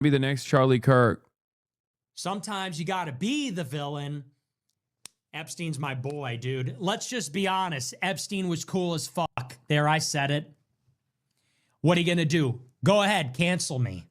Be the next Charlie Kirk. Sometimes you got to be the villain. Epstein's my boy, dude. Let's just be honest. Epstein was cool as fuck. There, I said it. What are you going to do? Go ahead, cancel me.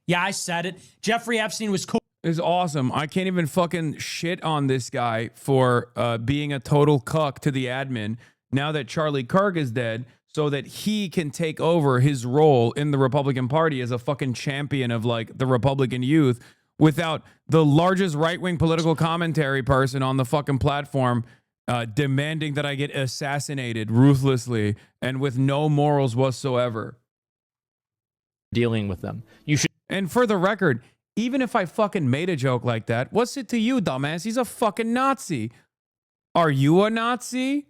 Yeah, I said it. Jeffrey Epstein was cool. It's awesome. I can't even fucking shit on this guy for being a total cuck to the admin now that Charlie Kirk is dead, so that he can take over his role in the Republican Party as a fucking champion of like the Republican youth without the largest right-wing political commentary person on the fucking platform demanding that I get assassinated ruthlessly and with no morals whatsoever. Dealing with them. You should. And for the record, even if I fucking made a joke like that, what's it to you, dumbass? He's a fucking Nazi. Are you a Nazi?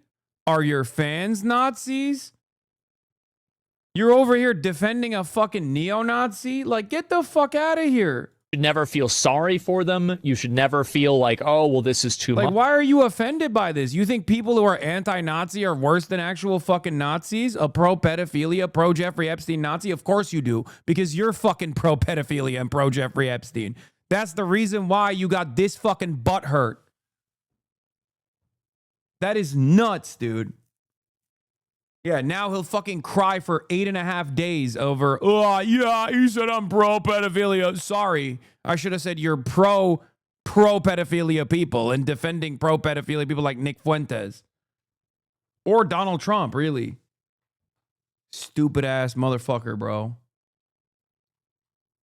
Are your fans Nazis? You're over here defending a fucking neo-Nazi? Like, get the fuck out of here. You should never feel sorry for them. You should never feel like, oh, well, this is too much. Like, why are you offended by this? You think people who are anti-Nazi are worse than actual fucking Nazis? A pro-pedophilia, pro-Jeffrey Epstein Nazi? Of course you do, because you're fucking pro-pedophilia and pro-Jeffrey Epstein. That's the reason why you got this fucking butt hurt. That is nuts, dude. Yeah, now he'll fucking cry for 8.5 days over, oh, yeah, you said I'm pro-pedophilia. Sorry. I should have said you're pro-pedophilia people and defending pro-pedophilia people like Nick Fuentes. Or Donald Trump, really. Stupid-ass motherfucker, bro.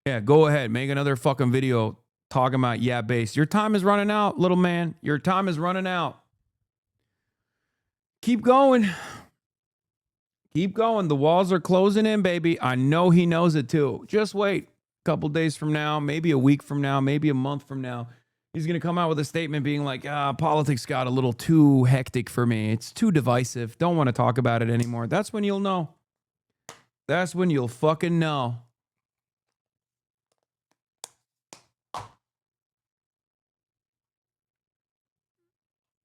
Yeah, go ahead. Make another fucking video talking about, yeah, base. Your time is running out, little man. Your time is running out. Keep going. Keep going. The walls are closing in, baby. I know he knows it too. Just wait. A couple days from now, maybe a week from now, maybe a month from now, he's going to come out with a statement being like, politics got a little too hectic for me. It's too divisive. Don't want to talk about it anymore. That's when you'll know. That's when you'll fucking know.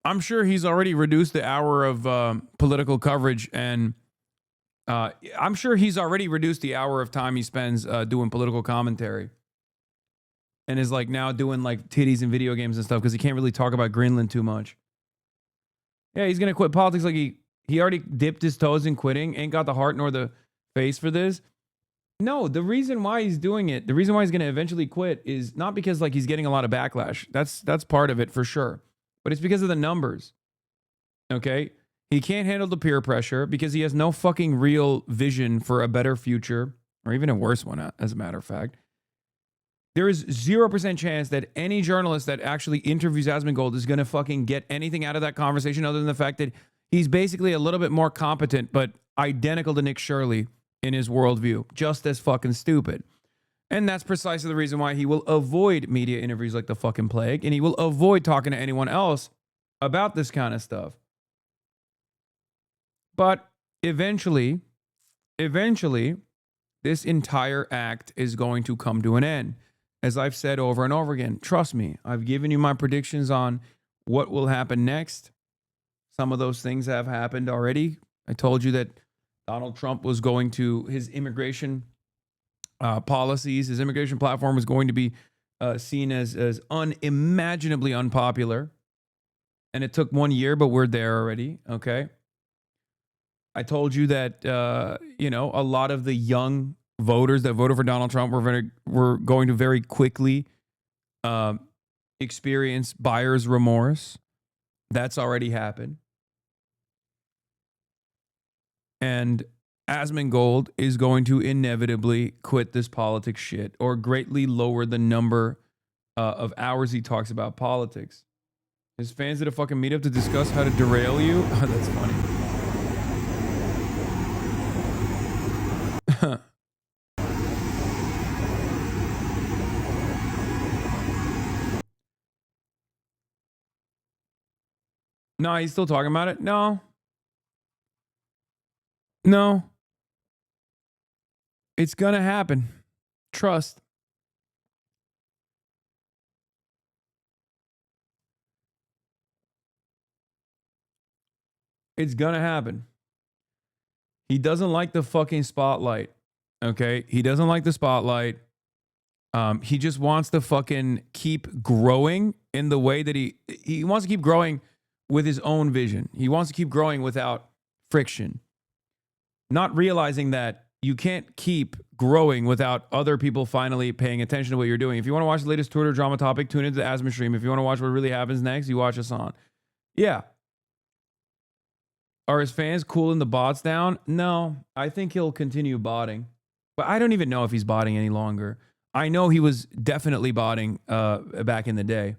I'm sure he's already reduced the hour of political coverage, and I'm sure he's already reduced the hour of time he spends doing political commentary, and is like now doing like titties and video games and stuff because he can't really talk about Greenland too much. Yeah, he's gonna quit politics like he already dipped his toes in quitting. Ain't got the heart nor the face for this. No, the reason why he's doing it, the reason why he's gonna eventually quit is not because like he's getting a lot of backlash. That's part of it for sure. But it's because of the numbers, okay? He can't handle the peer pressure because he has no fucking real vision for a better future, or even a worse one, as a matter of fact. There is 0% chance that any journalist that actually interviews Asmongold is going to fucking get anything out of that conversation other than the fact that he's basically a little bit more competent, but identical to Nick Shirley in his worldview. Just as fucking stupid. And that's precisely the reason why he will avoid media interviews like the fucking plague, and he will avoid talking to anyone else about this kind of stuff. But eventually, this entire act is going to come to an end. As I've said over and over again, trust me, I've given you my predictions on what will happen next. Some of those things have happened already. I told you that Donald Trump was going to, his immigration policies, his immigration platform was going to be seen as unimaginably unpopular. And it took 1 year, but we're there already, okay? I told you that, a lot of the young voters that voted for Donald Trump were going to very quickly experience buyer's remorse. That's already happened. And Asmongold is going to inevitably quit this politics shit or greatly lower the number of hours he talks about politics. His fans did a fucking meetup to discuss how to derail you. Oh, that's funny. No, he's still talking about it? No. It's gonna happen. Trust. It's gonna happen. He doesn't like the fucking spotlight. Okay? He doesn't like the spotlight. He just wants to fucking keep growing in the way that he wants to keep growing with his own vision. He wants to keep growing without friction. Not realizing that you can't keep growing without other people finally paying attention to what you're doing. If you want to watch the latest Twitter drama topic, tune into the Asma stream. If you want to watch what really happens next, you watch Hasan. Yeah. Are his fans cooling the bots down? No. I think he'll continue botting. But I don't even know if he's botting any longer. I know he was definitely botting back in the day.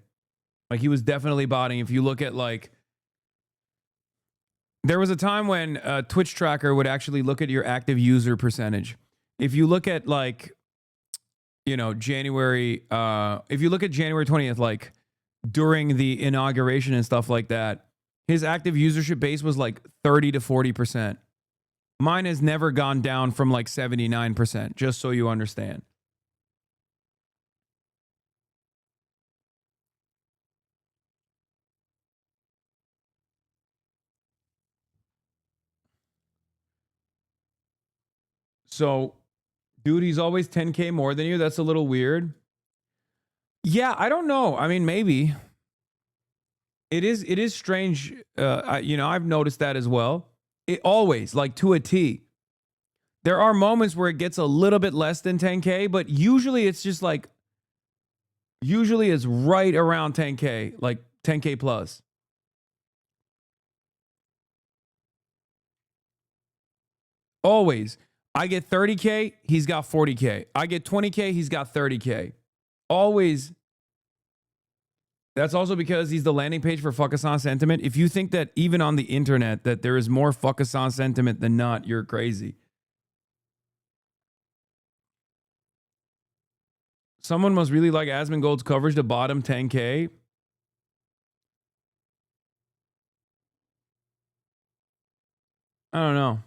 Like, he was definitely botting. If you look at, like, there was a time when Twitch Tracker would actually look at your active user percentage. If you look at, like, you know, January, if you look at January 20th, like during the inauguration and stuff like that, his active usership base was like 30 to 40%. Mine has never gone down from like 79%, just so you understand. So, dude, he's always 10K more than you. That's a little weird. Yeah, I don't know. I mean, maybe. It is strange. You know, I've noticed that as well. It always, like, to a T. There are moments where it gets a little bit less than 10K, but usually it's just like, usually it's right around 10K, like 10K plus. Always. I get 30K, he's got 40K. I get 20K, he's got 30K. Always. That's also because he's the landing page for Fuck Hasan sentiment. If you think that even on the internet that there is more Fuck Hasan sentiment than not, you're crazy. Someone must really like Asmongold's coverage to bottom 10K. I don't know.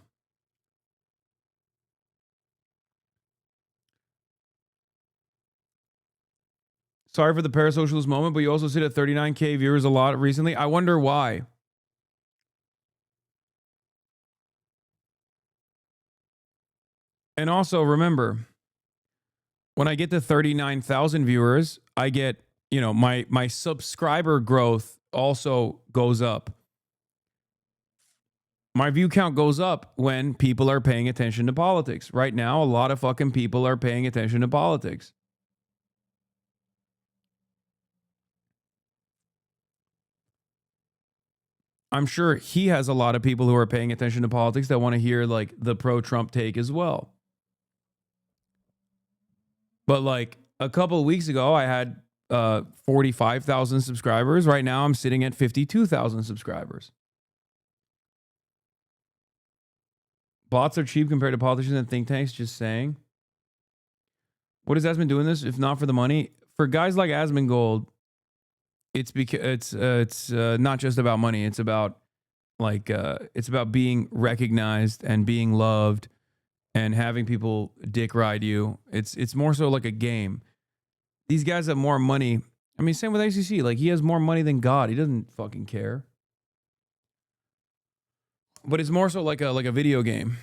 Sorry for the parasocialist moment, but you also sit at 39K viewers a lot recently. I wonder why. And also remember, when I get to 39,000 viewers, I get, you know, my subscriber growth also goes up. My view count goes up when people are paying attention to politics. Right now, a lot of fucking people are paying attention to politics. I'm sure he has a lot of people who are paying attention to politics that want to hear, like, the pro-Trump take as well. But, like, a couple of weeks ago, I had 45,000 subscribers. Right now, I'm sitting at 52,000 subscribers. Bots are cheap compared to politicians and think tanks, just saying. What is Asmon doing this if not for the money? For guys like Asmongold, it's because it's not just about money. It's about, like, it's about being recognized and being loved and having people dick ride you. It's more so like a game. These guys have more money. I mean, same with ACC. Like, he has more money than God. He doesn't fucking care. But it's more so like a video game.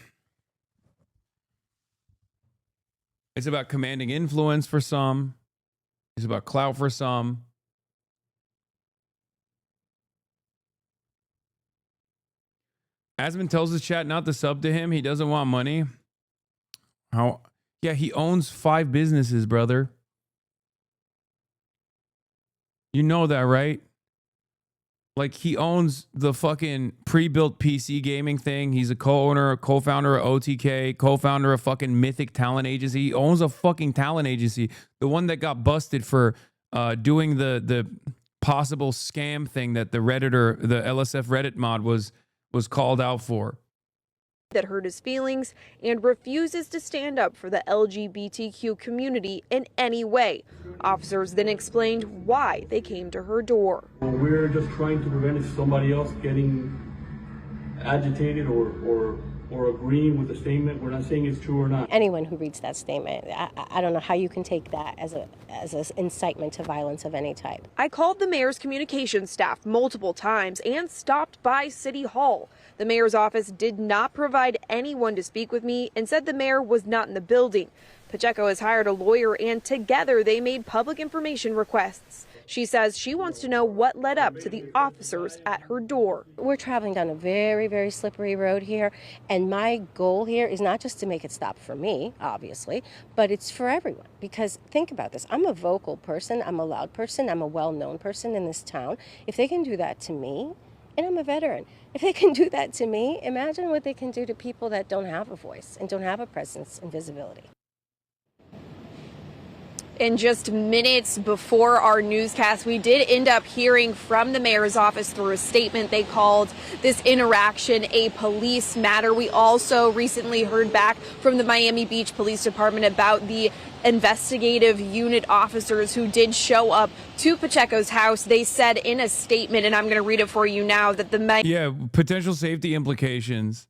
It's about commanding influence for some. It's about clout for some. Asmon tells his chat not to sub to him. He doesn't want money. How? Yeah, he owns 5 businesses, brother. You know that, right? Like, he owns the fucking pre-built PC gaming thing. He's a co-owner, co-founder of OTK, co-founder of fucking Mythic Talent Agency. He owns a fucking talent agency. The one that got busted for doing the possible scam thing that the Redditor, the LSF Reddit mod was called out for. That hurt his feelings and refuses to stand up for the LGBTQ community in any way. Officers then explained why they came to her door. We're just trying to prevent somebody else getting agitated or agreeing with the statement. We're not saying it's true or not. Anyone who reads that statement, I don't know how you can take that as an incitement to violence of any type. I called the mayor's communications staff multiple times and stopped by City Hall. The mayor's office did not provide anyone to speak with me and said the mayor was not in the building. Pacheco has hired a lawyer, and together they made public information requests. She says she wants to know what led up to the officers at her door. We're traveling down a very, very slippery road here, and my goal here is not just to make it stop for me, obviously, but it's for everyone. Because think about this, I'm a vocal person, I'm a loud person, I'm a well-known person in this town. If they can do that to me, and I'm a veteran, if they can do that to me, imagine what they can do to people that don't have a voice and don't have a presence and visibility. In just minutes before our newscast, we did end up hearing from the mayor's office through a statement. They called this interaction a police matter. We also recently heard back from the Miami Beach Police Department about the investigative unit officers who did show up to Pacheco's house. They said in a statement, and I'm going to read it for you now, that potential safety implications.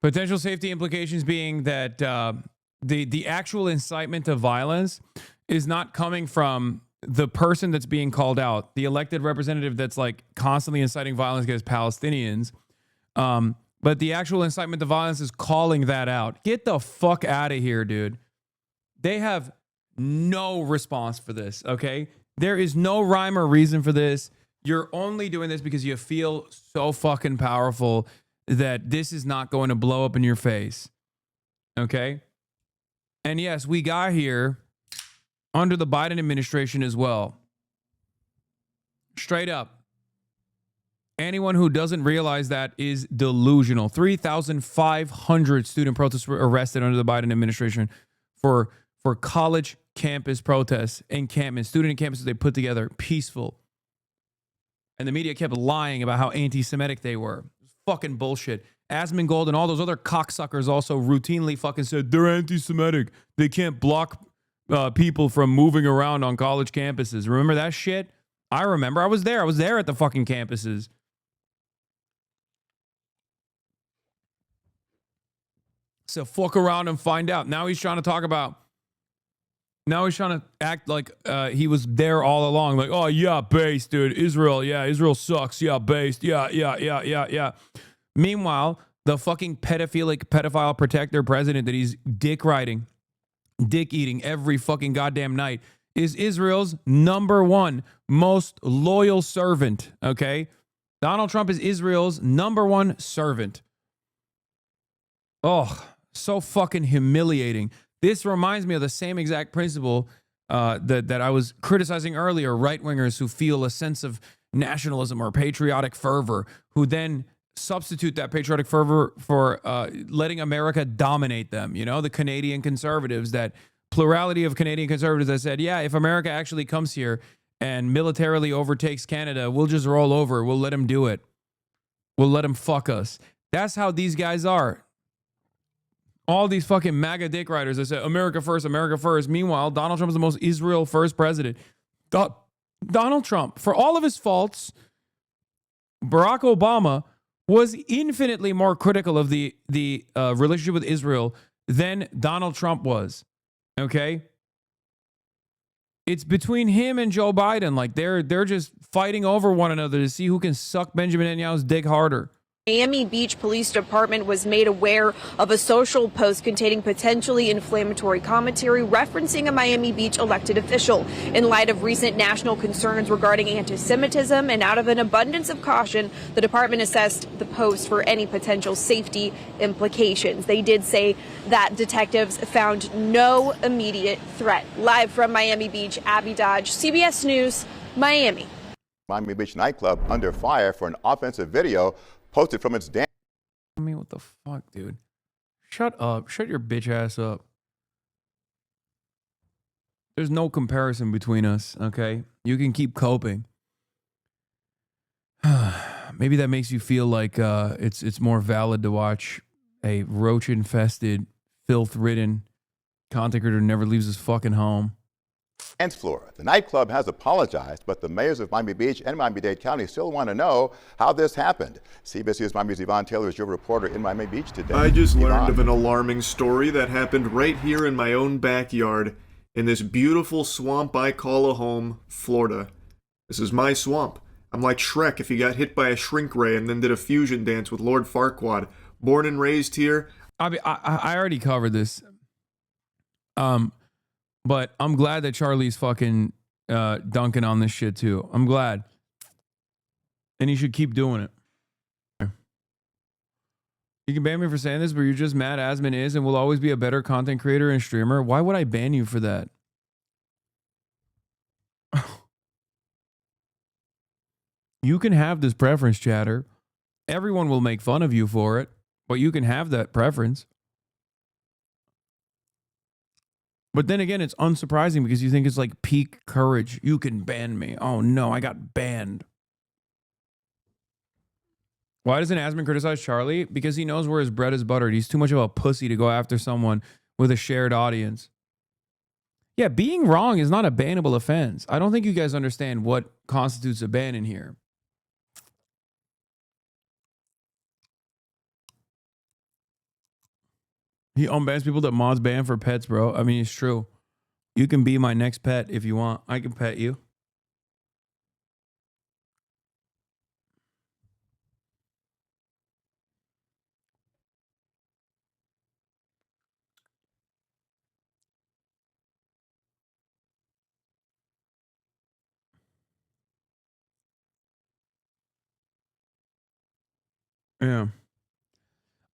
Potential safety implications being that the actual incitement to violence is not coming from the person that's being called out, the elected representative that's like constantly inciting violence against Palestinians. But the actual incitement to violence is calling that out. Get the fuck out of here, dude. They have no response for this, okay? There is no rhyme or reason for this. You're only doing this because you feel so fucking powerful that this is not going to blow up in your face, okay? And yes, we got here under the Biden administration as well. Straight up. Anyone who doesn't realize that is delusional. 3,500 student protests were arrested under the Biden administration for college campus protests, encampments, student encampments they put together, peaceful. And the media kept lying about how anti-Semitic they were. Fucking bullshit. Asmongold and all those other cocksuckers also routinely fucking said they're anti-Semitic. They can't block people from moving around on college campuses. Remember that shit? I remember. I was there. I was there at the fucking campuses. So fuck around and find out. Now he's trying to act like he was there all along. Like, oh, yeah, base, dude. Israel, yeah, Israel sucks. Yeah, base. Yeah. Meanwhile, the fucking pedophile protector president that he's dick eating every fucking goddamn night is Israel's number one most loyal servant, okay? Donald Trump is Israel's number one servant. Oh, so fucking humiliating. This reminds me of the same exact principle that I was criticizing earlier, right-wingers who feel a sense of nationalism or patriotic fervor, who then substitute that patriotic fervor for letting America dominate them. You know, the Canadian conservatives, that plurality of Canadian conservatives that said, yeah, if America actually comes here and militarily overtakes Canada, we'll just roll over. We'll let them do it. We'll let them fuck us. That's how these guys are. All these fucking MAGA dick riders that say America first, America first. Meanwhile, Donald Trump is the most Israel first president. Donald Trump, for all of his faults, Barack Obama was infinitely more critical of the relationship with Israel than Donald Trump was. Okay? It's between him and Joe Biden. Like they're just fighting over one another to see who can suck Benjamin Netanyahu's dick harder. Miami Beach Police Department was made aware of a social post containing potentially inflammatory commentary referencing a Miami Beach elected official. In light of recent national concerns regarding anti-Semitism and out of an abundance of caution, the department assessed the post for any potential safety implications. They did say that detectives found no immediate threat. Live from Miami Beach, Abby Dodge, CBS News, Miami. Miami Beach nightclub under fire for an offensive video posted from its dam. I mean, what the fuck, dude? Shut up. Shut your bitch ass up. There's no comparison between us, okay? You can keep coping. Maybe that makes you feel like it's more valid to watch a roach-infested, filth-ridden content creator who never leaves his fucking home. Dance floor. The nightclub has apologized, but the mayors of Miami Beach and Miami-Dade County still want to know how this happened. CBS News Miami's Yvonne Taylor is your reporter in Miami Beach today. I just Yvonne. learned of an alarming story that happened right here in my own backyard in this beautiful swamp I call a home, Florida. This is my swamp. I'm like Shrek if he got hit by a shrink ray and then did a fusion dance with Lord Farquaad. Born and raised here. I already covered this. But I'm glad that Charlie's fucking dunking on this shit too. I'm glad. And he should keep doing it. You can ban me for saying this, but you're just mad Asman is and will always be a better content creator and streamer. Why would I ban you for that? You can have this preference, chatter. Everyone will make fun of you for it, but you can have that preference. But then again, it's unsurprising because you think it's like peak courage. You can ban me. Oh no, I got banned. Why doesn't Asman criticize Charlie? Because he knows where his bread is buttered. He's too much of a pussy to go after someone with a shared audience. Yeah, being wrong is not a bannable offense. I don't think you guys understand what constitutes a ban in here. He unbans people that mods ban for pets, bro. I mean, it's true. You can be my next pet if you want. I can pet you. Yeah.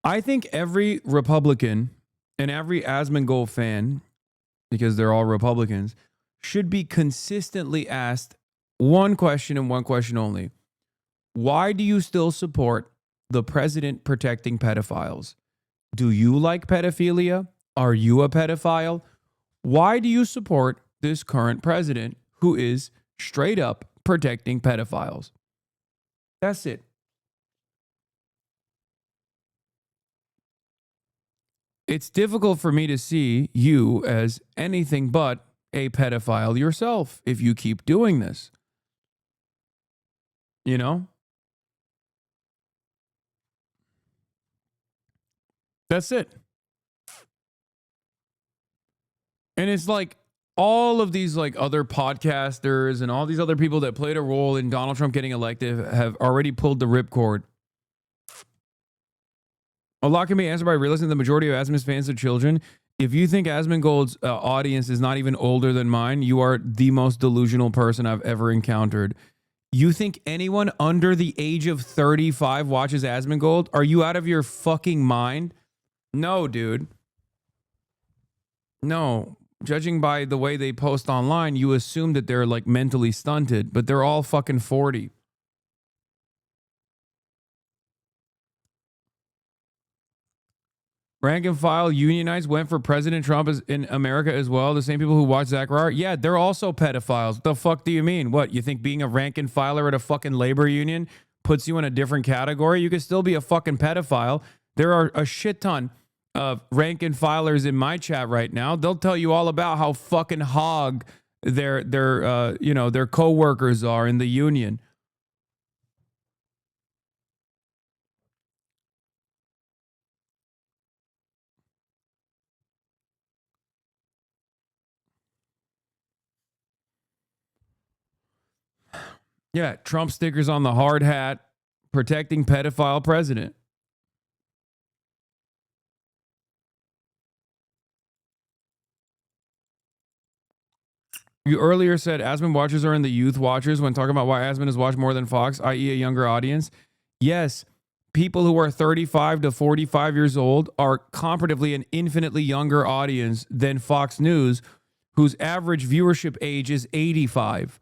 I think every Republican and every Asmongold fan, because they're all Republicans, should be consistently asked one question and one question only. Why do you still support the president protecting pedophiles? Do you like pedophilia? Are you a pedophile? Why do you support this current president who is straight up protecting pedophiles? That's it. It's difficult for me to see you as anything but a pedophile yourself if you keep doing this. You know? That's it. And it's like all of these like other podcasters and all these other people that played a role in Donald Trump getting elected have already pulled the ripcord. A lot can be answered by realizing the majority of Asmon's fans are children. If you think Asmongold's audience is not even older than mine, you are the most delusional person I've ever encountered. You think anyone under the age of 35 watches Asmongold? Are you out of your fucking mind? No, dude. No. Judging by the way they post online, you assume that they're like mentally stunted, but they're all fucking 40. Rank and file unionites went for President Trump in America as well. The same people who watch Zachariah. Yeah, they're also pedophiles. What the fuck do you mean? What, you think being a rank and filer at a fucking labor union puts you in a different category? You could still be a fucking pedophile. There are a shit ton of rank and filers in my chat right now. They'll tell you all about how fucking hog their coworkers are in the union. Yeah, Trump stickers on the hard hat, protecting pedophile president. You earlier said Asman watchers are in the youth watchers when talking about why Asman has watched more than Fox, i.e. a younger audience. Yes, people who are 35 to 45 years old are comparatively an infinitely younger audience than Fox News, whose average viewership age is 85.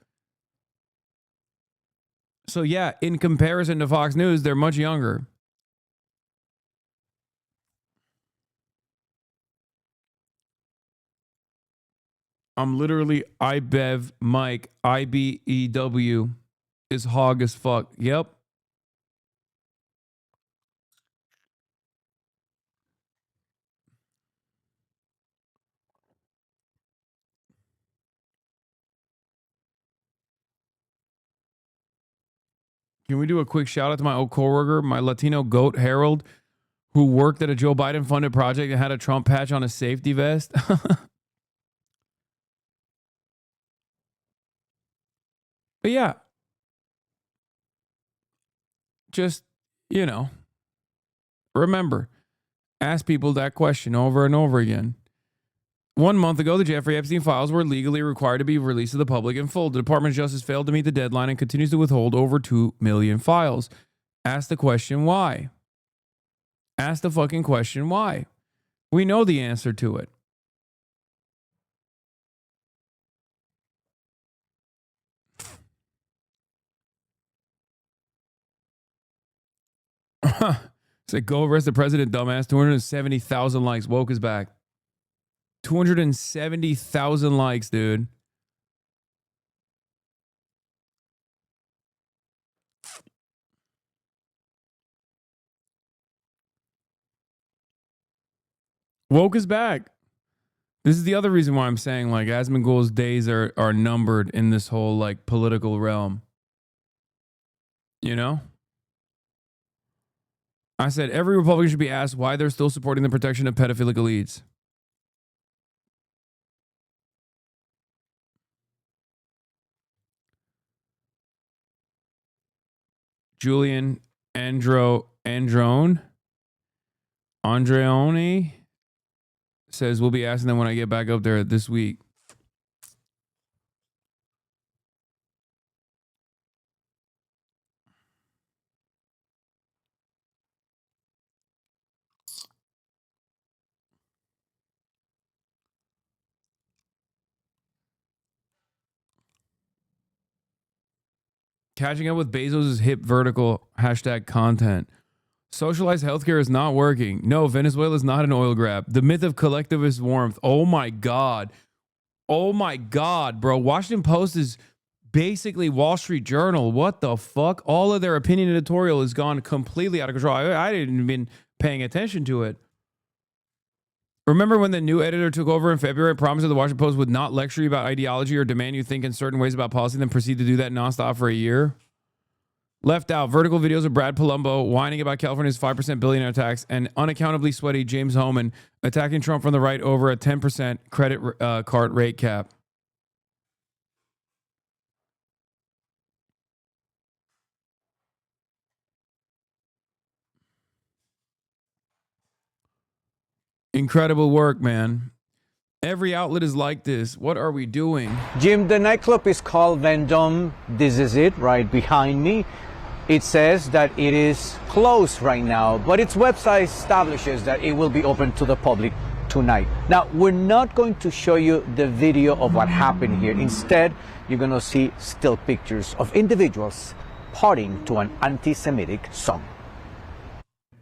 So yeah, in comparison to Fox News, they're much younger. I'm literally IBEV Mike, IBEW is hog as fuck. Yep. Can we do a quick shout out to my old coworker, my Latino goat Harold, who worked at a Joe Biden funded project and had a Trump patch on his safety vest? But yeah, just, remember, ask people that question over and over again. 1 month ago, the Jeffrey Epstein files were legally required to be released to the public in full. The Department of Justice failed to meet the deadline and continues to withhold over 2 million files. Ask the question why. Ask the fucking question why. We know the answer to it. Say, go arrest the president, dumbass. 270,000 likes. Woke is back. 270,000 likes, dude. Woke is back. This is the other reason why I'm saying like Asmongold's days are numbered in this whole like political realm. You know? I said every Republican should be asked why they're still supporting the protection of pedophilic elites. Julian Andreone says we'll be asking them when I get back up there this week. Catching up with Bezos' hip vertical #content. Socialized healthcare is not working. No, Venezuela is not an oil grab. The myth of collectivist warmth. Oh my God. Oh my God, bro. Washington Post is basically Wall Street Journal. What the fuck? All of their opinion editorial has gone completely out of control. I didn't even paying attention to it. Remember when the new editor took over in February and promised that the Washington Post would not lecture you about ideology or demand you think in certain ways about policy, then proceed to do that nonstop for a year? Left out vertical videos of Brad Palumbo whining about California's 5% billionaire tax and unaccountably sweaty James Homan attacking Trump from the right over a 10% credit card rate cap. Incredible work, man. Every outlet is like this. What are we doing? Jim, the nightclub is called Vendome. This is it right behind me. It says that it is closed right now, but its website establishes that it will be open to the public tonight. Now, we're not going to show you the video of what happened here. Instead, you're going to see still pictures of individuals partying to an anti-Semitic song.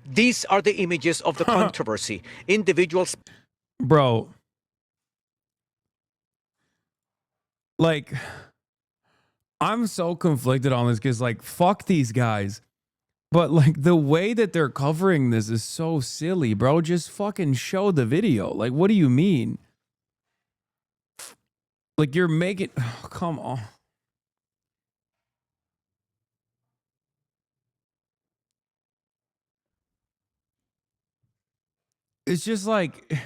These are the images of the controversy. Individuals... Bro. Like... I'm so conflicted on this because, like, fuck these guys. But, like, the way that they're covering this is so silly, bro. Just fucking show the video. Like, what do you mean? Like, you're making... Oh, come on. It's just like...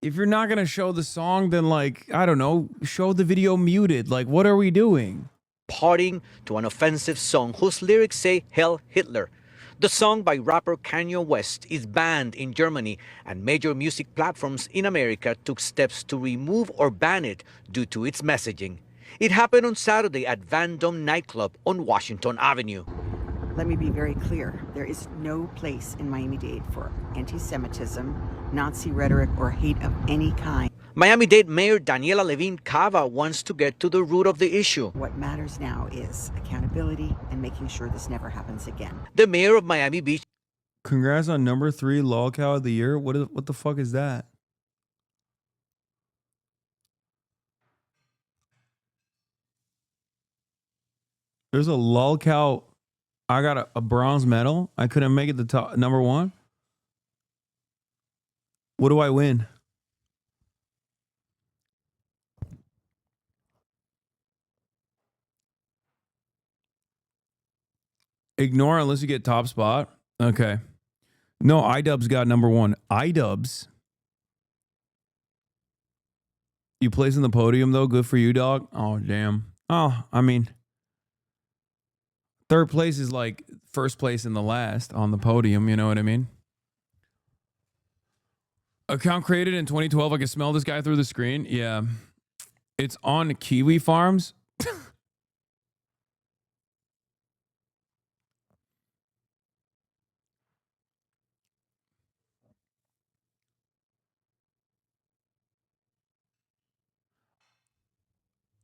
If you're not going to show the song, then, like, I don't know, show the video muted. Like, what are we doing? Partying to an offensive song whose lyrics say Hail Hitler. The song by rapper Kanye West is banned in Germany, and major music platforms in America took steps to remove or ban it due to its messaging. It happened on Saturday at Vendome nightclub on Washington Avenue. Let me be very clear. There is no place in Miami-Dade for anti-Semitism, Nazi rhetoric, or hate of any kind. Miami-Dade Mayor Daniela Levine Cava wants to get to the root of the issue. What matters now is accountability and making sure this never happens again. The mayor of Miami Beach... Congrats on number 3 lolcow of the year. What the fuck is that? There's a lolcow... I got a bronze medal. I couldn't make it the top number 1. What do I win? Ignore unless you get top spot. Okay. No, iDubbbz got number 1. iDubbbz. You place in the podium though. Good for you, dog. Oh, damn. Oh, I mean... Third place is like first place in the last on the podium. You know what I mean? Account created in 2012. I can smell this guy through the screen. Yeah. It's on Kiwi Farms.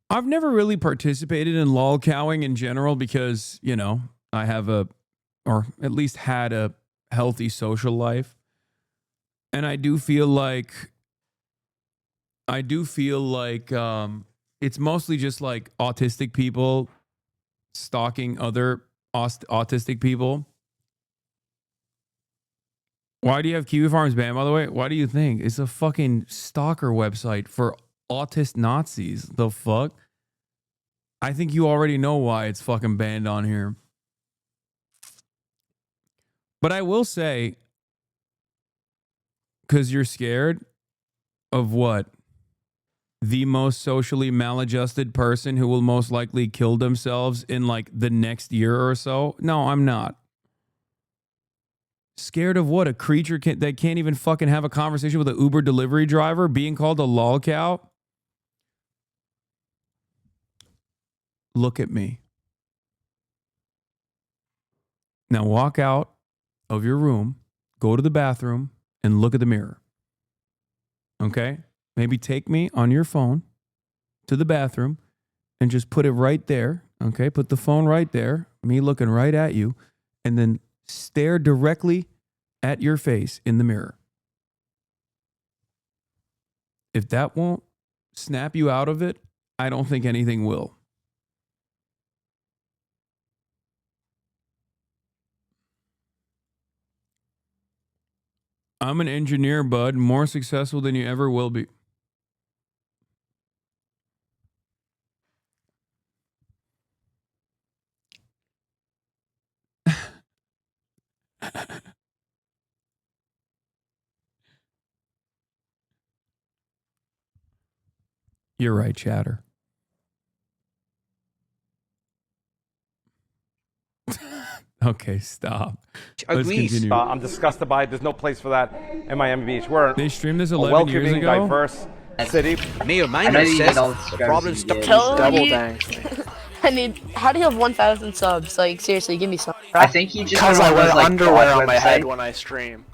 I've never really participated in lolcowing in general because, you know, I have or at least had a healthy social life. And I do feel like it's mostly just like autistic people stalking other autistic people. Why do you have Kiwi Farms banned, by the way? Why do you think? It's a fucking stalker website for autist Nazis. The fuck? I think you already know why it's fucking banned on here. But I will say, because you're scared of what? The most socially maladjusted person who will most likely kill themselves in like the next year or so? No, I'm not. Scared of what? A creature that can't even fucking have a conversation with an Uber delivery driver being called a lolcow? Look at me. Now walk out of your room, go to the bathroom, and look at the mirror. Okay? Maybe take me on your phone to the bathroom and just put it right there. Okay? Put the phone right there, me looking right at you, and then stare directly at your face in the mirror. If that won't snap you out of it, I don't think anything will. I'm an engineer, bud, more successful than you ever will be. You're right, Chatter. Okay, stop. Let's continue. I'm disgusted by it. There's no place for that in Miami Beach. We're They streamed this a 11 years welcoming, ago. diverse city. Mayor Minor says the problem starts double bang. I need. How do you have 1,000 subs? Like seriously, give me some. I think you just because I wear underwear on my head when I stream.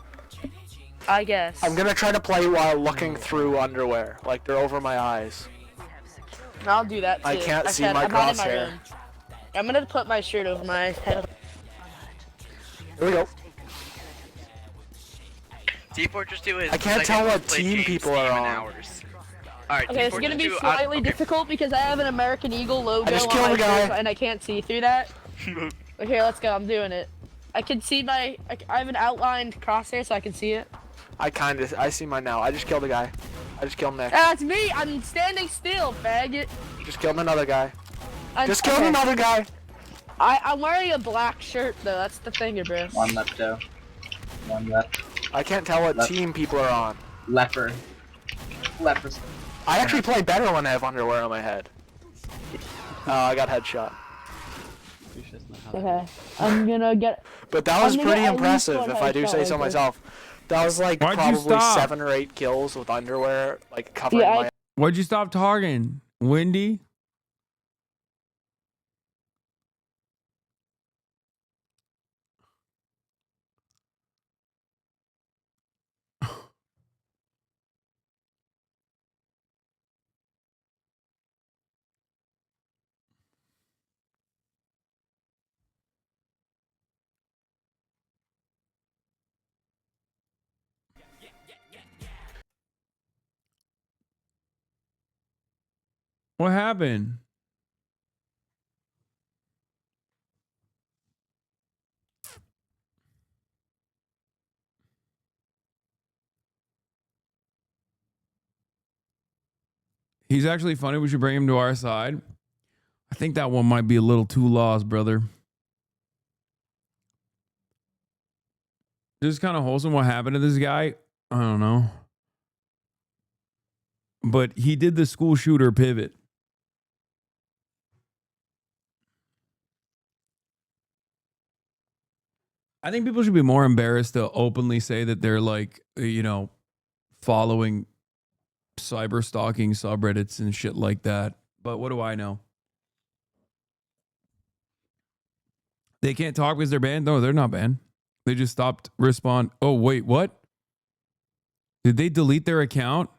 I guess. I'm gonna try to play while looking through underwear, like they're over my eyes. I'll do that too. I can't see my I'm not in my crosshair. room. I'm gonna put my shirt over my head. Here we go. T-Fortress 2 is I can't tell what team people are on. Alright, Okay, it's gonna be slightly difficult because I have an American Eagle logo I just on killed my a guy. shirt and I can't see through that. Okay, let's go. I'm doing it. I can see I have an outlined crosshair so I can see it. I see mine now. I just killed a guy. I just killed Nick. That's me. I'm standing still, faggot. Just killed another guy. Just killed another guy. I'm wearing a black shirt though. That's the thing, bro. One left though. One left. I can't tell what team people are on. Leper. Lepers. I actually play better when I have underwear on my head. I got headshot. Okay, I'm gonna get. But that was pretty impressive, if I do say so myself. That was like probably 7 or 8 kills with underwear, like covering my. Why'd you stop talking, Wendy? What happened? He's actually funny. We should bring him to our side. I think that one might be a little too lost, brother. This is kind of wholesome. What happened to this guy? I don't know. But he did the school shooter pivot. I think people should be more embarrassed to openly say that they're like, you know, following cyber stalking subreddits and shit like that. But what do I know? They can't talk because they're banned? No, they're not banned. They just stopped respond. Oh, wait, what? Did they delete their account?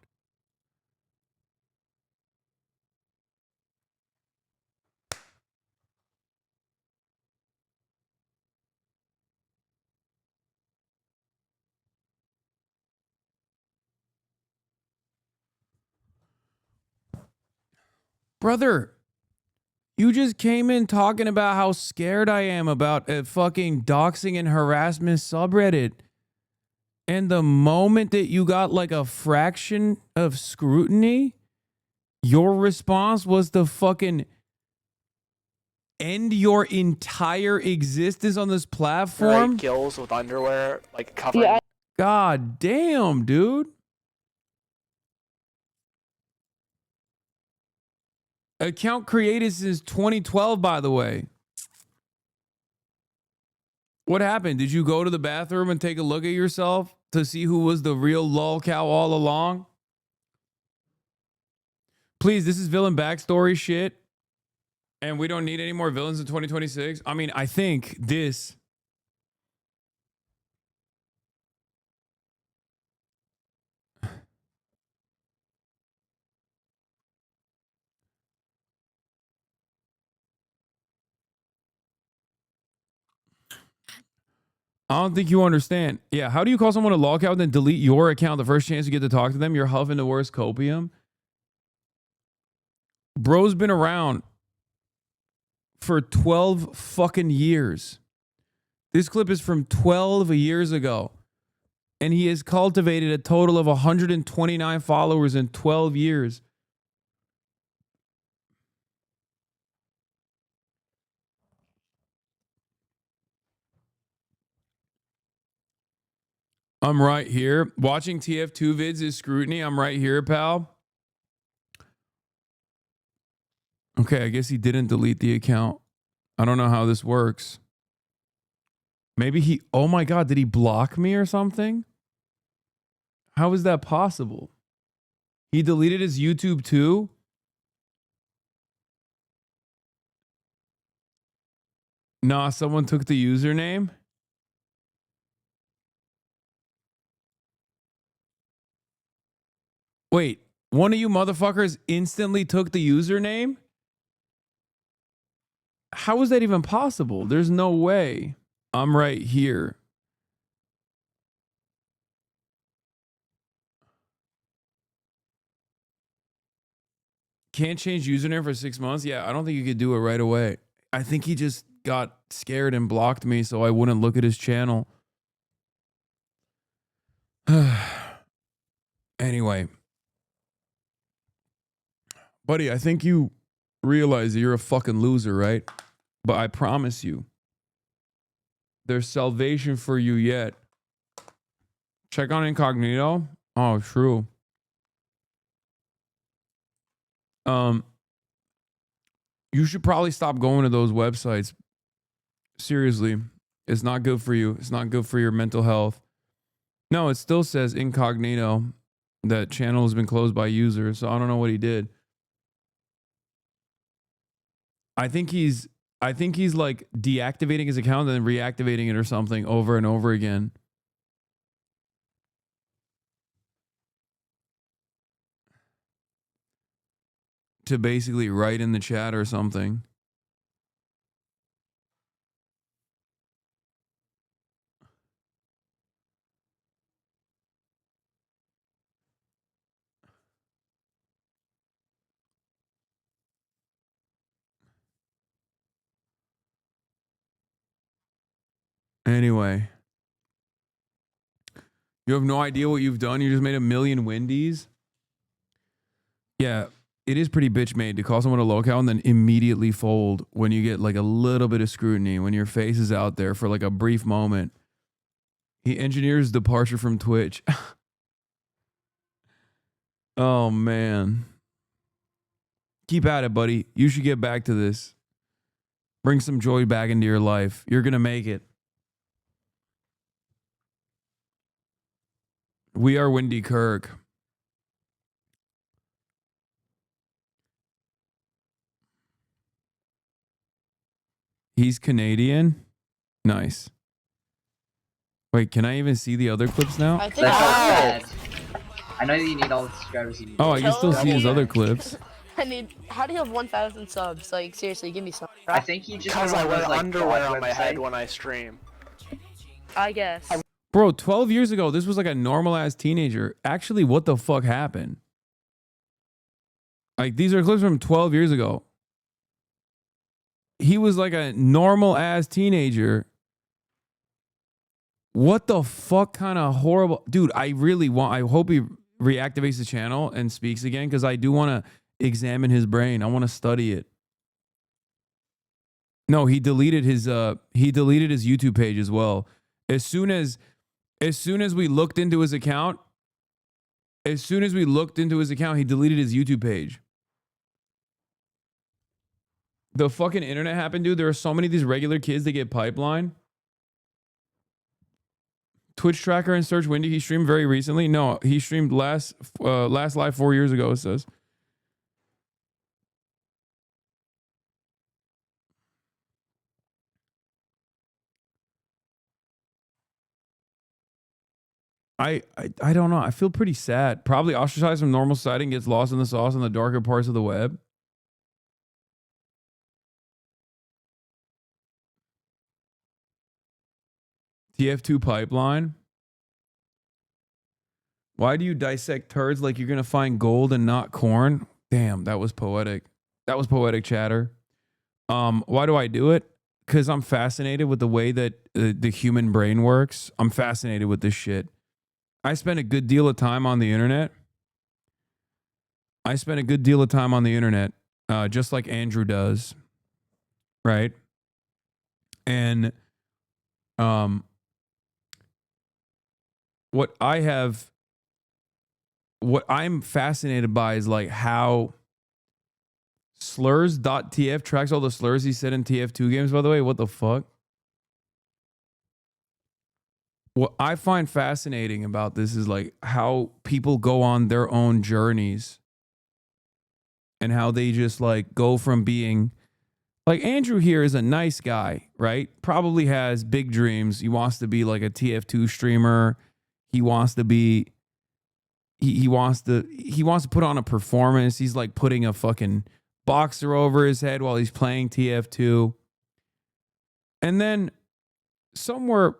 Brother, you just came in talking about how scared I am about a fucking doxing and harassment subreddit. And the moment that you got like a fraction of scrutiny, your response was to fucking end your entire existence on this platform? Right, kills with underwear, like covering. Yeah. God damn, dude. Account created since 2012, by the way. What happened? Did you go to the bathroom and take a look at yourself to see who was the real lolcow all along? Please, this is villain backstory shit. And we don't need any more villains in 2026. I mean, I think this. I don't think you understand. Yeah, how do you call someone a lolcow and then delete your account the first chance you get to talk to them? You're huffing the worst copium. Bro's been around for 12 fucking years. This clip is from 12 years ago. And he has cultivated a total of 129 followers in 12 years. I'm right here. Watching TF2 vids is scrutiny. I'm right here, pal. Okay, I guess he didn't delete the account. I don't know how this works. Maybe he... Oh my God, did he block me or something? How is that possible? He deleted his YouTube too? Nah, someone took the username? Wait, one of you motherfuckers instantly took the username? How is that even possible? There's no way. I'm right here. Can't change username for 6 months? Yeah, I don't think you could do it right away. I think he just got scared and blocked me so I wouldn't look at his channel. Anyway. Buddy, I think you realize that you're a fucking loser, right? But I promise you, there's salvation for you yet. Check on incognito. Oh, true. You should probably stop going to those websites. Seriously, it's not good for you. It's not good for your mental health. No, it still says incognito. That channel has been closed by users, so I don't know what he did. I think he's like deactivating his account and then reactivating it or something over and over again. To basically write in the chat or something. Anyway. You have no idea what you've done? You just made 1 million Wendy's? Yeah, it is pretty bitch made to call someone a lolcow and then immediately fold when you get like a little bit of scrutiny, when your face is out there for like a brief moment. He engineers departure from Twitch. Oh, man. Keep at it, buddy. You should get back to this. Bring some joy back into your life. You're going to make it. We are Windy Kirk. He's Canadian. Nice. Wait, can I even see the other clips now? I think I know you need all the subscribers you need. Oh, I can still see his other clips. I need. How do you have 1,000 subs? Like seriously, give me some. I think you just Because I wear underwear on my head when I stream. I guess. Bro, 12 years ago, this was like a normal ass teenager. Actually, what the fuck happened? Like, these are clips from 12 years ago. He was like a normal ass teenager. What the fuck kind of horrible... Dude, I hope he reactivates the channel and speaks again, because I do want to examine his brain. I want to study it. No, he deleted his YouTube page as well. As soon as we looked into his account, he deleted his YouTube page. The fucking internet happened, dude. There are so many of these regular kids that get pipeline. Twitch tracker and search Windy. He streamed very recently. No, he streamed last live 4 years ago, it says. I don't know. I feel pretty sad. Probably ostracized from normal society and gets lost in the sauce in the darker parts of the web. TF2 pipeline. Why do you dissect turds like you're going to find gold and not corn? Damn, that was poetic. That was poetic chatter. Why do I do it? Because I'm fascinated with the way that the human brain works. I'm fascinated with this shit. I spend a good deal of time on the internet. Just like Andrew does. Right? And what I'm fascinated by is like how slurs.tf tracks all the slurs he said in TF2 games, by the way. What the fuck? What I find fascinating about this is like how people go on their own journeys and how they just like go from being like Andrew here is a nice guy, right? Probably has big dreams. He wants to be like a TF2 streamer. He wants to be he wants to put on a performance. He's like putting a fucking boxer over his head while he's playing TF2. And then somewhere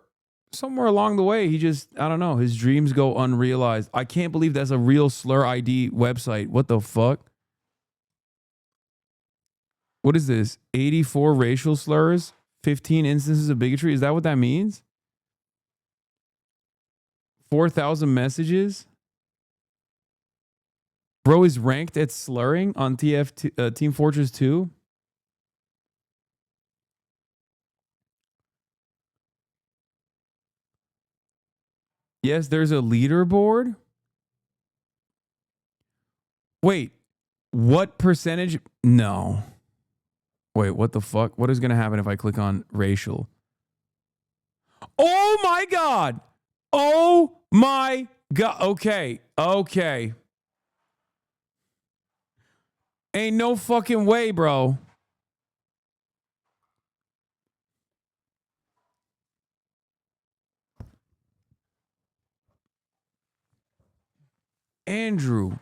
along the way, he just, I don't know, his dreams go unrealized. I can't believe that's a real slur ID website. What the fuck? What is this? 84 racial slurs, 15 instances of bigotry. Is that what that means? 4,000 messages. Bro is ranked at slurring on Team Fortress 2. Yes, there's a leaderboard. Wait, what percentage? No. Wait, what the fuck? What is going to happen if I click on racial? Oh my God. Oh my God. Okay. Ain't no fucking way, bro. Andrew,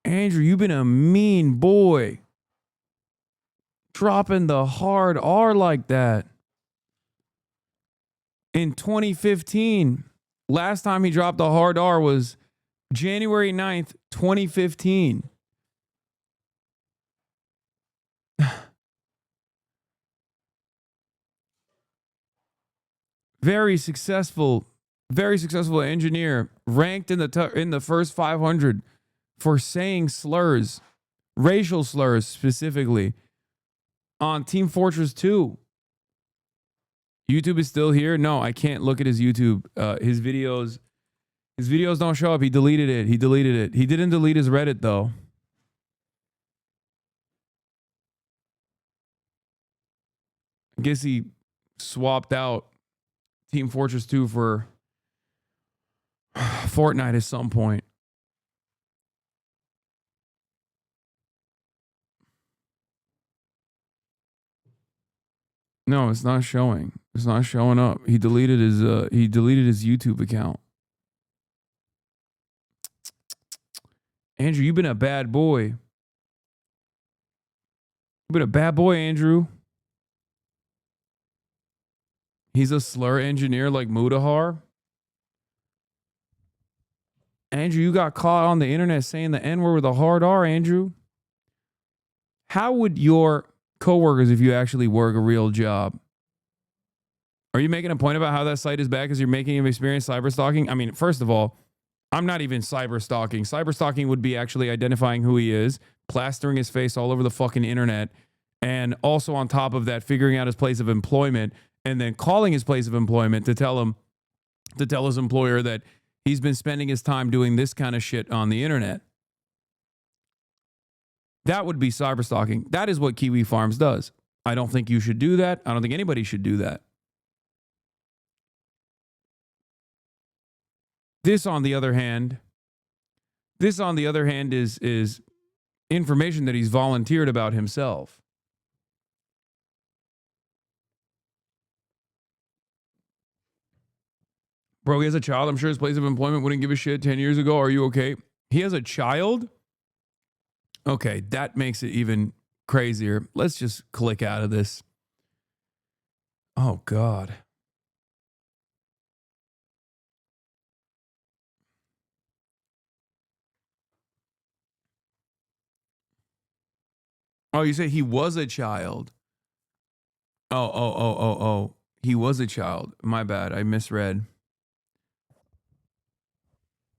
you've been a mean boy. Dropping the hard R like that. In 2015, last time he dropped the hard R was January 9th, 2015. Very successful engineer, ranked in the first 500 for saying slurs, racial slurs specifically, on Team Fortress 2. YouTube is still here. No, I can't look at his YouTube. His videos don't show up. He deleted it. He didn't delete his Reddit though. I guess he swapped out Team Fortress 2 for Fortnite at some point. No, it's not showing. It's not showing up. He deleted his YouTube account. Andrew, you've been a bad boy. You've been a bad boy, Andrew. He's a slur engineer like Mudahar. Andrew, you got caught on the internet saying the N-word with a hard R, Andrew. How would your coworkers, if you actually work a real job, are you making a point about how that site is bad because you're making him experience cyber stalking? I mean, first of all, I'm not even cyber stalking. Cyber stalking would be actually identifying who he is, plastering his face all over the fucking internet, and also on top of that, figuring out his place of employment and then calling his place of employment to tell his employer that he's been spending his time doing this kind of shit on the internet. That would be cyber stalking. That is what Kiwi Farms does. I don't think you should do that. I don't think anybody should do that. This, on the other hand, is information that he's volunteered about himself. Bro, he has a child. I'm sure his place of employment wouldn't give a shit 10 years ago. Are you okay? He has a child? Okay, that makes it even crazier. Let's just click out of this. Oh, God. Oh, you say he was a child. Oh. He was a child. My bad. I misread.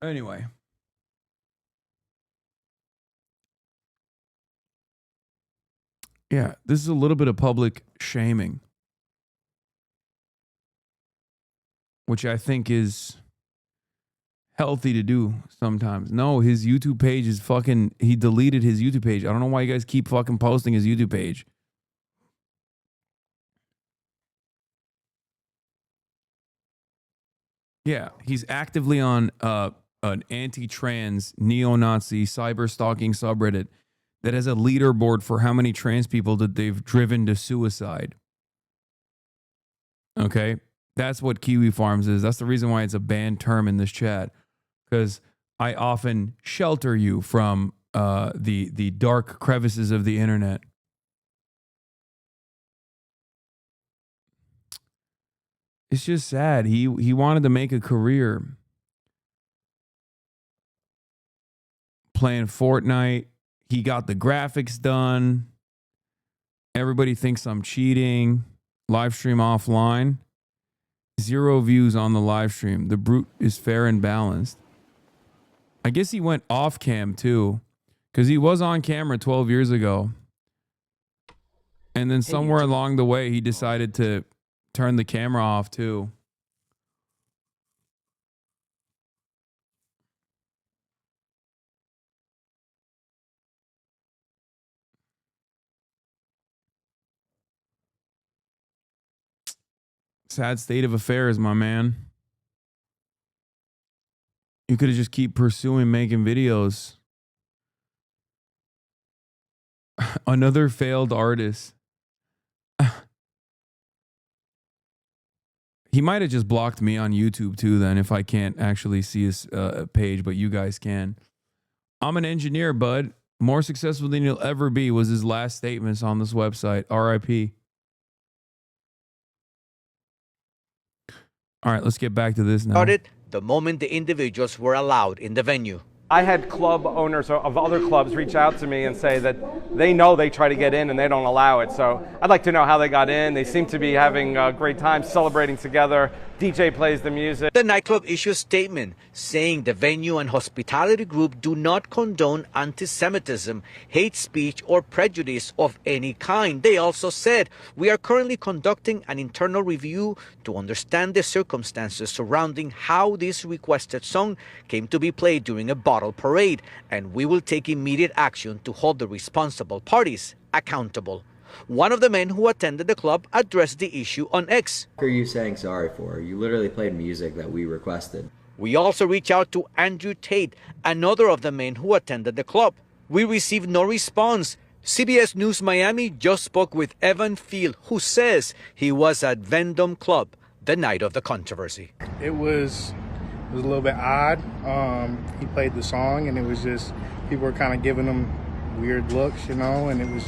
Anyway. Yeah, this is a little bit of public shaming, which I think is healthy to do sometimes. No, his YouTube page is fucking, he deleted his YouTube page. I don't know why you guys keep fucking posting his YouTube page. Yeah, he's actively on an anti-trans, neo-Nazi, cyber-stalking subreddit that has a leaderboard for how many trans people that they've driven to suicide. Okay? That's what Kiwi Farms is. That's the reason why it's a banned term in this chat. Because I often shelter you from the dark crevices of the internet. It's just sad. He wanted to make a career playing Fortnite. He got the graphics done. Everybody thinks I'm cheating. Live stream offline. 0 views on the live stream. The brute is fair and balanced. I guess he went off cam too, because he was on camera 12 years ago. And then somewhere along the way, he decided to turn the camera off too. Sad state of affairs, my man. You could have just keep pursuing making videos. Another failed artist. He might have just blocked me on YouTube too then if I can't actually see his page, but you guys can. I'm an engineer, bud. More successful than you'll ever be was his last statements on this website. RIP. All right, let's get back to this now. Started the moment the individuals were allowed in the venue. I had club owners of other clubs reach out to me and say that they know they try to get in and they don't allow it. So I'd like to know how they got in. They seem to be having a great time celebrating together. DJ plays the music. The nightclub issued a statement saying the venue and hospitality group do not condone anti-Semitism, hate speech, or prejudice of any kind. They also said, we are currently conducting an internal review to understand the circumstances surrounding how this requested song came to be played during a bottle parade, and we will take immediate action to hold the responsible parties accountable. One of the men who attended the club addressed the issue on X. What are you saying sorry for? You literally played music that we requested. We also reached out to Andrew Tate, another of the men who attended the club. We received no response. CBS News Miami just spoke with Evan Field, who says he was at Vendome Club the night of the controversy. It was a little bit odd. He played the song, and it was just, people were kind of giving him weird looks, you know, and it was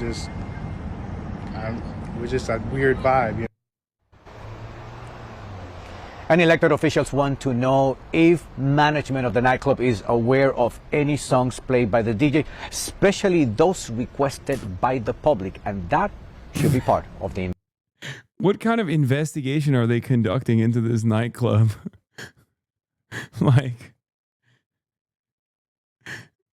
just a weird vibe. You know? And elected officials want to know if management of the nightclub is aware of any songs played by the DJ, especially those requested by the public, and that should be part of the. What kind of investigation are they conducting into this nightclub? Like,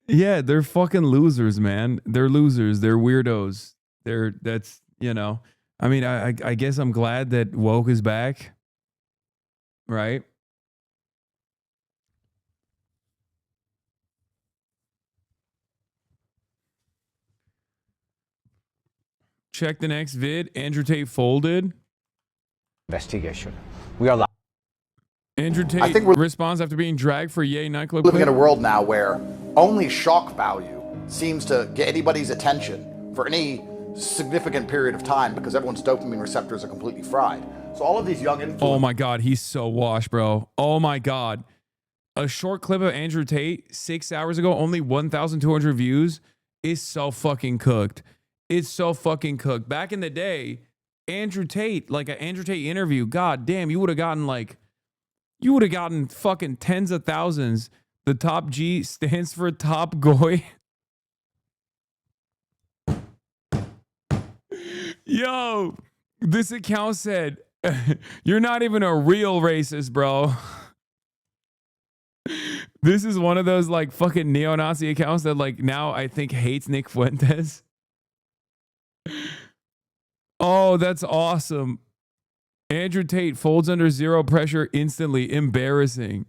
yeah, they're fucking losers, man. They're losers. They're weirdos. That's, you know, I mean, I guess I'm glad that woke is back. Right? Check the next vid. Andrew Tate folded. Investigation. We are live. Andrew Tate responds after being dragged for Yay nightclub. Living in a world now where only shock value seems to get anybody's attention for any significant period of time because everyone's dopamine receptors are completely fried. So all of these young influencers. Oh my God, he's so washed, bro. Oh my God. A short clip of Andrew Tate 6 hours ago, only 1,200 views, is so fucking cooked. It's so fucking cooked. Back in the day, Andrew Tate, like an Andrew Tate interview, god damn, you would have gotten fucking tens of thousands. The top G stands for top goy. Yo, this account said, you're not even a real racist, bro. This is one of those like fucking neo-Nazi accounts that like now I think hates Nick Fuentes. Oh, that's awesome. Andrew Tate folds under zero pressure instantly. Embarrassing.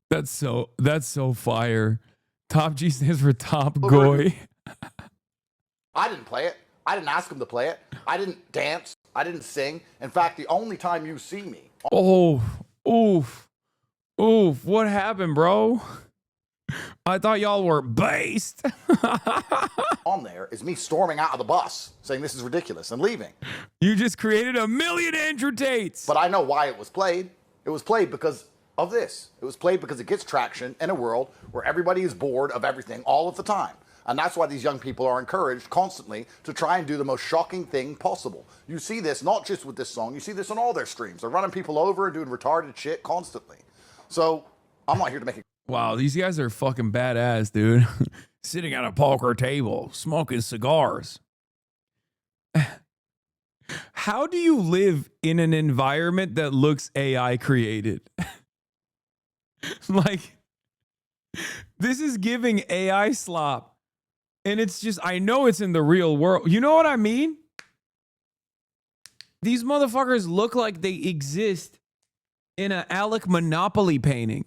That's so fire. Top G stands for top goy. I didn't play it. I didn't ask him to play it. I didn't dance. I didn't sing. In fact, the only time you see me. Oh, oof. What happened, bro? I thought y'all were based. On there is me storming out of the bus saying this is ridiculous and leaving. You just created a million Andrew Tates. But I know why it was played. It was played because of this. It was played because it gets traction in a world where everybody is bored of everything all of the time. And that's why these young people are encouraged constantly to try and do the most shocking thing possible. You see this not just with this song, you see this on all their streams. They're running people over and doing retarded shit constantly. So I'm not here to make it. Wow, these guys are fucking badass, dude. Sitting at a poker table, smoking cigars. How do you live in an environment that looks AI created? Like, this is giving AI slop. And it's just, I know it's in the real world. You know what I mean? These motherfuckers look like they exist in an Alec Monopoly painting.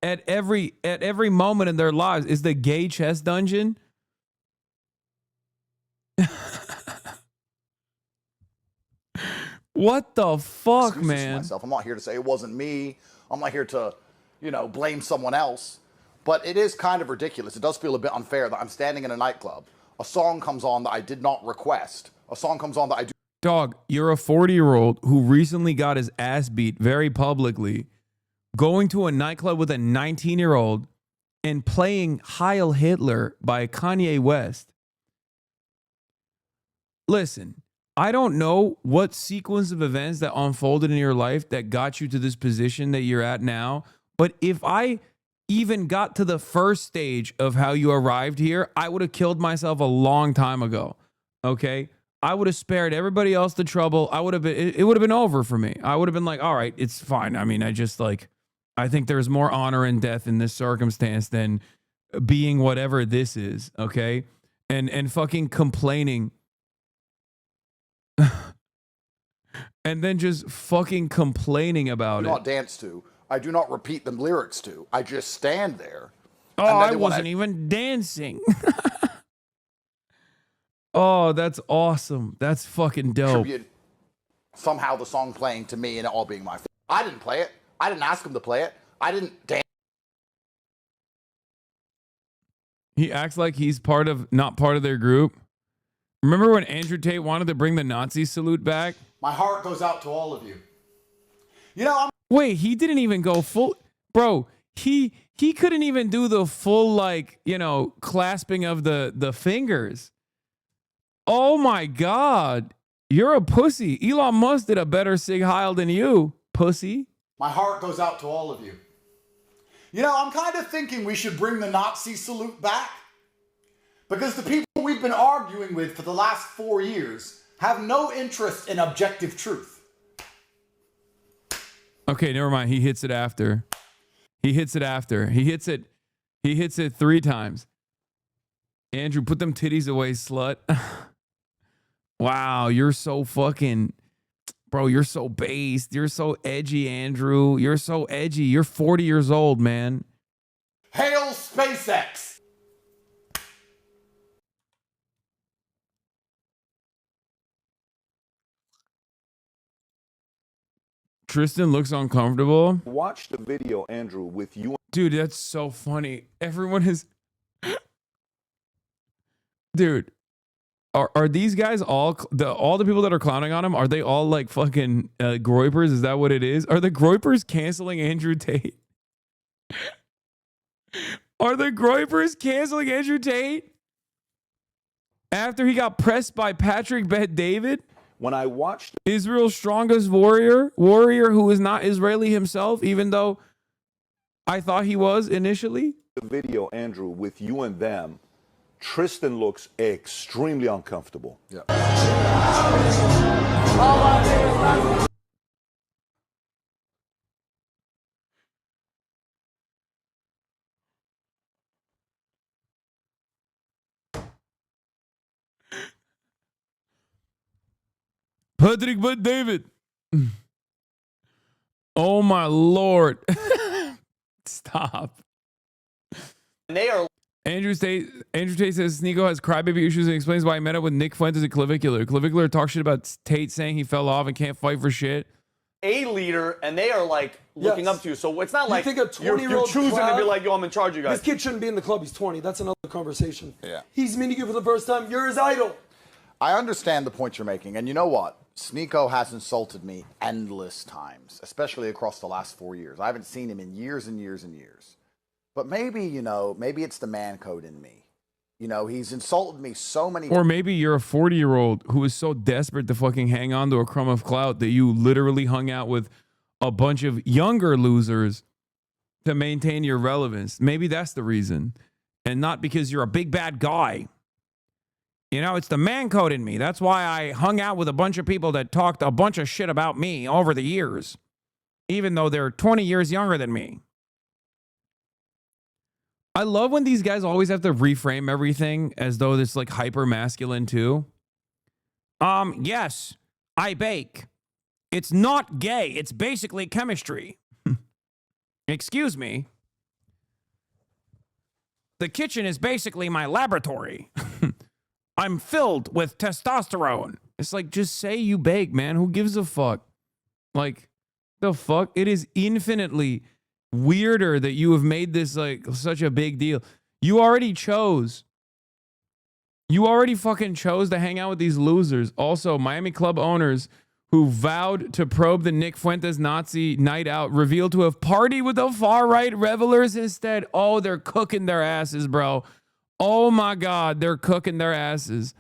At every moment in their lives. Is the gay chess dungeon? What the fuck, man? Myself. I'm not here to say it wasn't me. I'm not here to, blame someone else. But it is kind of ridiculous. It does feel a bit unfair that I'm standing in a nightclub. A song comes on that I did not request. A song comes on that I do. Dog, you're a 40-year-old who recently got his ass beat very publicly, going to a nightclub with a 19-year-old and playing Heil Hitler by Kanye West. Listen, I don't know what sequence of events that unfolded in your life that got you to this position that you're at now, but if I even got to the first stage of how you arrived here, I would have killed myself a long time ago. Okay? I would have spared everybody else the trouble. It would have been over for me. I would have been like, all right, it's fine. I mean, I think there's more honor in death in this circumstance than being whatever this is, okay? And fucking complaining. And then just fucking complaining about I do not dance to. I do not repeat the lyrics to. I just stand there. Oh, I wasn't even dancing. Oh, that's awesome. That's fucking dope. Attribute somehow the song playing to me and it all being my fault. I didn't play it. I didn't ask him to play it. I didn't dance. He acts like he's not part of their group. Remember when Andrew Tate wanted to bring the Nazi salute back? My heart goes out to all of you. You know, Wait, he didn't even go full, bro. He couldn't even do the full, like, you know, clasping of the fingers. Oh my God, you're a pussy. Elon Musk did a better Sig Heil than you, pussy. My heart goes out to all of you. You know, I'm kind of thinking we should bring the Nazi salute back, because the people we've been arguing with for the last 4 years have no interest in objective truth. Okay, never mind. He hits it after. He hits it 3 times. Andrew, put them titties away, slut. Wow, you're so fucking, bro, you're so based. You're so edgy, Andrew. You're so edgy. You're 40 years old, man. Hail SpaceX! Tristan looks uncomfortable. Watch the video, Andrew, with you. Dude, that's so funny. Everyone is... Dude, are these guys all the people that are clowning on him, are they all like fucking groypers? Is that what it is? Are the groypers canceling Andrew Tate? Are the groypers canceling Andrew Tate after he got pressed by Patrick Bet David? When I watched Israel's strongest warrior who is not Israeli himself, even though I thought he was initially. The video, Andrew, with you and them, Tristan looks extremely uncomfortable. Yeah. Patrick Bet David. Oh my Lord. Stop. They are. Andrew Tate says Sneeko has crybaby issues and explains why he met up with Nick Fuentes at Clavicular. Clavicular talks shit about Tate saying he fell off and can't fight for shit. A leader, and they are like looking up to you. So it's not like think a 20-year-old you're choosing crowd, to be like, yo, I'm in charge of you guys. This kid shouldn't be in the club. He's 20. That's another conversation. Yeah. He's meeting you for the first time. You're his idol. I understand the point you're making, and you know what? Sneeko has insulted me endless times, especially across the last 4 years. I haven't seen him in years and years and years. But maybe, you know, maybe it's the man code in me. You know, he's insulted me so many. Or maybe you're a 40-year-old who is so desperate to fucking hang on to a crumb of clout that you literally hung out with a bunch of younger losers to maintain your relevance. Maybe that's the reason. And not because you're a big bad guy. You know, it's the man code in me. That's why I hung out with a bunch of people that talked a bunch of shit about me over the years, even though they're 20 years younger than me. I love when these guys always have to reframe everything as though it's like hyper masculine too. Yes, I bake. It's not gay. It's basically chemistry. Excuse me. The kitchen is basically my laboratory. I'm filled with testosterone. It's like, just say you bake, man. Who gives a fuck? Like, the fuck? It is infinitely weirder that you have made this like such a big deal. You already fucking chose to hang out with these losers. Also, Miami club owners who vowed to probe the Nick Fuentes Nazi night out revealed to have partied with the far-right revelers instead. Oh, they're cooking their asses, bro. Oh my God, they're cooking their asses.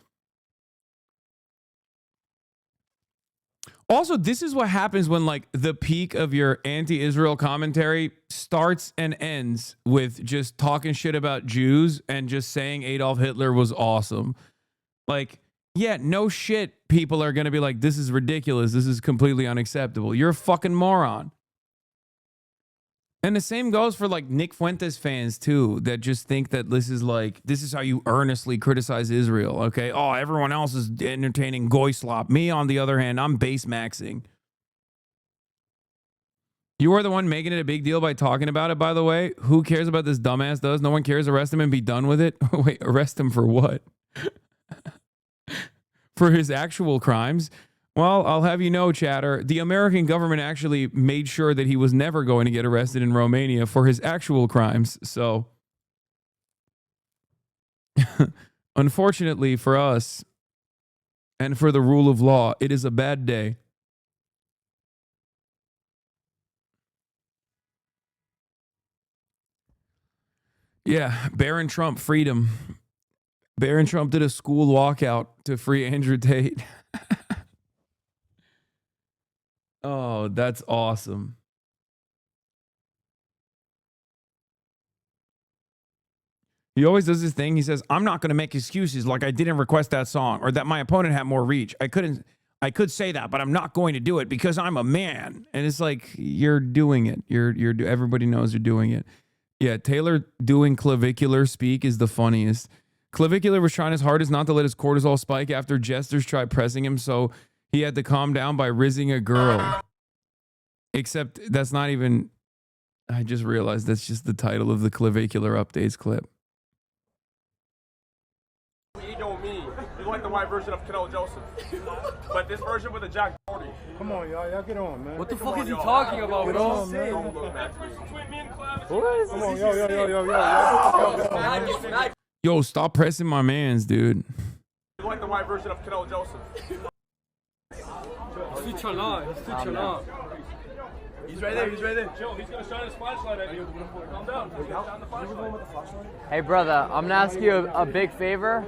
Also, this is what happens when like the peak of your anti-Israel commentary starts and ends with just talking shit about Jews and just saying Adolf Hitler was awesome. Like, yeah, no shit. People are going to be like, this is ridiculous. This is completely unacceptable. You're a fucking moron. And the same goes for like Nick Fuentes fans too, that just think that this is how you earnestly criticize Israel. Okay. Oh, everyone else is entertaining goy slop. Me, on the other hand, I'm base maxing. You are the one making it a big deal by talking about it, by the way. Who cares about this dumbass does? No one cares. Arrest him and be done with it. Wait, arrest him for what? for his actual crimes. Well, I'll have you know, chatter, the American government actually made sure that he was never going to get arrested in Romania for his actual crimes. So, unfortunately for us and for the rule of law, it is a bad day. Yeah, Barron Trump freedom. Barron Trump did a school walkout to free Andrew Tate. Oh, that's awesome. He always does this thing. He says, I'm not going to make excuses like I didn't request that song or that my opponent had more reach. I could say that, but I'm not going to do it because I'm a man. And it's like, you're doing it. Everybody knows you're doing it. Yeah, Taylor doing clavicular speak is the funniest. Clavicular was trying his hardest not to let his cortisol spike after jesters tried pressing him, so he had to calm down by rizzing a girl. Except that's not even... I just realized that's just the title of the clavicular updates clip. You know me. You like the white version of Canelo Joseph. But this version with a Jack Doherty. Come on, y'all. Y'all get on, man. What the fuck is he talking about? Get on, man. Come on, yo. Yo, stop pressing my mans, dude. You like the white version of Canelo Joseph. He's too chalant. He's right there. Chill. He's going to shine his flashlight at you. Calm down. Shine the flashlight. Hey, brother, I'm gonna ask you a big favor.